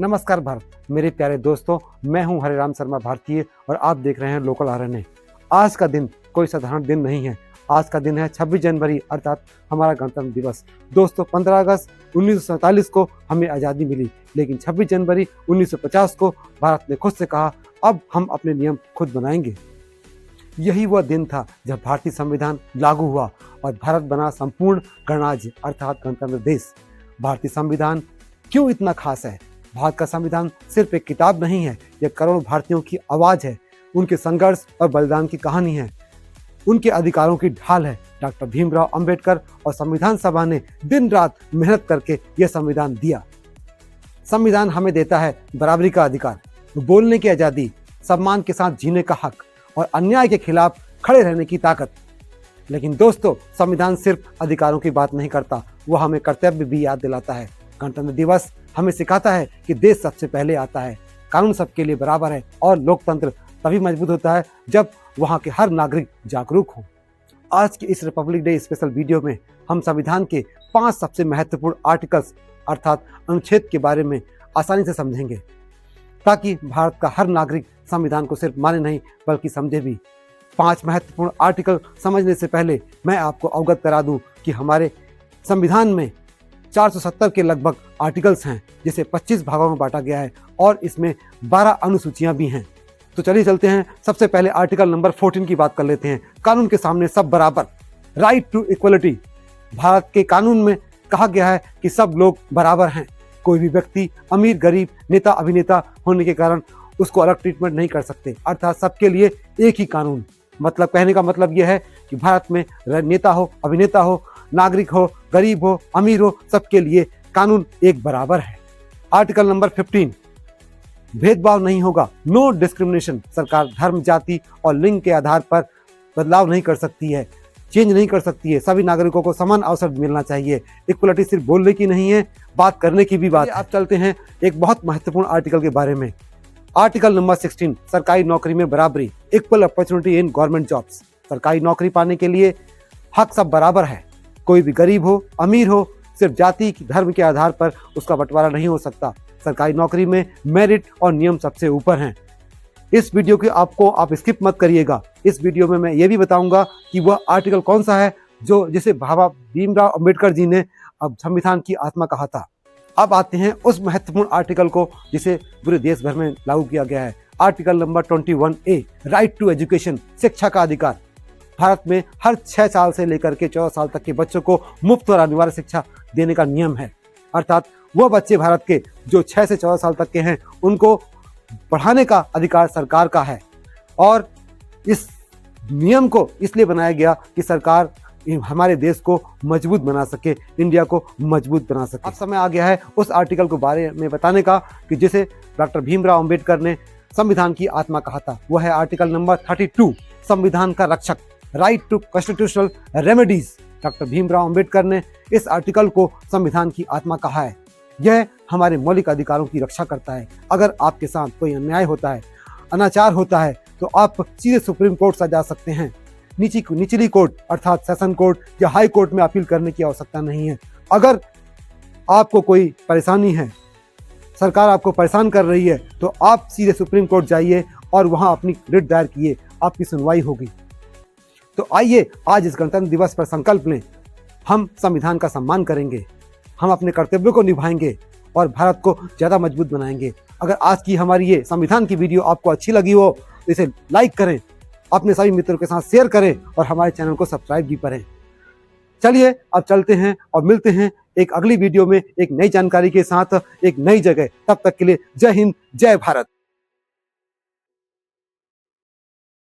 नमस्कार भारत, मेरे प्यारे दोस्तों। मैं हूं हरिराम शर्मा भारतीय और आप देख रहे हैं लोकल आरएनए। आज का दिन कोई साधारण दिन नहीं है। आज का दिन है 26 जनवरी अर्थात हमारा गणतंत्र दिवस। दोस्तों, 15 अगस्त 1947 को हमें आज़ादी मिली, लेकिन 26 जनवरी 1950 को भारत ने खुद से कहा अब हम अपने नियम खुद बनाएंगे। यही वह दिन था जब भारतीय संविधान लागू हुआ और भारत बना संपूर्ण गणराज्य अर्थात गणतंत्र देश। भारतीय संविधान क्यों इतना खास है? भारत का संविधान सिर्फ एक किताब नहीं है, यह करोड़ों भारतीयों की आवाज़ है, उनके संघर्ष और बलिदान की कहानी है, उनके अधिकारों की ढाल है। डॉक्टर भीमराव अंबेडकर और संविधान सभा ने दिन रात मेहनत करके यह संविधान दिया। संविधान हमें देता है बराबरी का अधिकार, बोलने की आज़ादी, सम्मान के साथ जीने का हक और अन्याय के खिलाफ खड़े रहने की ताकत। लेकिन दोस्तों, संविधान सिर्फ अधिकारों की बात नहीं करता, वह हमें कर्तव्य भी याद दिलाता है। गणतंत्र दिवस हमें सिखाता है कि देश सबसे पहले आता है, कानून सबके लिए बराबर है और लोकतंत्र तभी मजबूत होता है जब वहाँ के हर नागरिक जागरूक हो। आज के इस रिपब्लिक डे स्पेशल वीडियो में हम संविधान के 5 सबसे महत्वपूर्ण आर्टिकल्स अर्थात अनुच्छेद के बारे में आसानी से समझेंगे, ताकि भारत का हर नागरिक संविधान को सिर्फ माने नहीं बल्कि समझे भी। 5 महत्वपूर्ण आर्टिकल समझने से पहले मैं आपको अवगत करा दूं कि हमारे संविधान में 470 के लगभग आर्टिकल्स हैं, जिसे 25 भागों में बांटा गया है और इसमें 12 अनुसूचियां भी हैं। तो चलिए चलते हैं। सबसे पहले आर्टिकल नंबर 14 की बात कर लेते हैं। कानून के सामने सब बराबर, राइट टू इक्वलिटी। भारत के कानून में कहा गया है कि सब लोग बराबर हैं। कोई भी व्यक्ति अमीर गरीब नेता अभिनेता होने के कारण उसको अलग ट्रीटमेंट नहीं कर सकते, अर्थात सबके लिए एक ही कानून। मतलब कहने का मतलब यह है कि भारत में नेता हो अभिनेता हो नागरिक हो गरीब हो अमीर हो, सबके लिए कानून एक बराबर है। आर्टिकल नंबर 15, भेदभाव नहीं होगा, नो डिस्क्रिमिनेशन। सरकार धर्म जाति और लिंग के आधार पर बदलाव नहीं कर सकती है, चेंज नहीं कर सकती है। सभी नागरिकों को समान अवसर मिलना चाहिए। इक्वलिटी सिर्फ बोलने की नहीं है, बात करने की भी बात है। अब चलते हैं एक बहुत महत्वपूर्ण आर्टिकल के बारे में। आर्टिकल नंबर 16, सरकारी नौकरी में बराबरी, equal opportunity in government jobs. सरकारी नौकरी पाने के लिए हक सब बराबर है। कोई भी गरीब हो अमीर हो, सिर्फ जाति धर्म के आधार पर उसका बंटवारा नहीं हो सकता। सरकारी नौकरी में मेरिट और नियम सबसे ऊपर हैं। इस वीडियो के आप स्किप मत करिएगा। इस वीडियो में मैं ये भी बताऊंगा कि वह आर्टिकल कौन सा है जिसे बाबा भीमराव अंबेडकर जी ने अब संविधान की आत्मा कहा था। अब आते हैं उस महत्वपूर्ण आर्टिकल को जिसे पूरे देश भर में लागू किया गया है। Article number 21A, right to education, शिक्षा का अधिकार। भारत में हर 6 साल से लेकर के 14 साल तक के बच्चों को मुफ्त और अनिवार्य शिक्षा देने का नियम है। अर्थात वह बच्चे भारत के जो 6 से 14 साल तक के हैं, उनको पढ़ाने का अधिकार सरकार का है। और इस नियम को इसलिए बनाया गया कि सरकार हमारे देश को मजबूत बना सके, इंडिया को मजबूत बना सके। अब समय आ गया है उस आर्टिकल के बारे में बताने का कि जिसे डॉक्टर भीमराव अंबेडकर ने संविधान की आत्मा कहा था। वह है आर्टिकल नंबर 32, संविधान का रक्षक, right to constitutional remedies. Doctor Bhimrao Ambedkar ने इस आर्टिकल को संविधान की आत्मा कहा है। यह हमारे मौलिक अधिकारों की रक्षा करता है। अगर आपके साथ कोई अन्याय होता है, अनाचार होता है, तो आप सीधे सुप्रीम कोर्ट से जा सकते हैं। निचली कोर्ट अर्थात सेशन कोर्ट या हाई कोर्ट में अपील करने की आवश्यकता नहीं है। अगर आपको कोई परेशानी है, सरकार आपको परेशान कर रही है, तो आप सीधे सुप्रीम कोर्ट जाइए और वहां अपनी रिट दायर कीजिए, आपकी सुनवाई होगी। तो आइए आज इस गणतंत्र दिवस पर संकल्प लें, हम संविधान का सम्मान करेंगे, हम अपने कर्तव्यों को निभाएंगे और भारत को ज़्यादा मजबूत बनाएंगे। अगर आज की हमारी ये संविधान की वीडियो आपको अच्छी लगी हो तो इसे लाइक करें, अपने सभी मित्रों के साथ शेयर करें और हमारे चैनल को सब्सक्राइब भी करें। चलिए अब चलते हैं और मिलते हैं एक अगली वीडियो में एक नई जानकारी के साथ एक नई जगह। तब तक के लिए जय हिंद, जय भारत।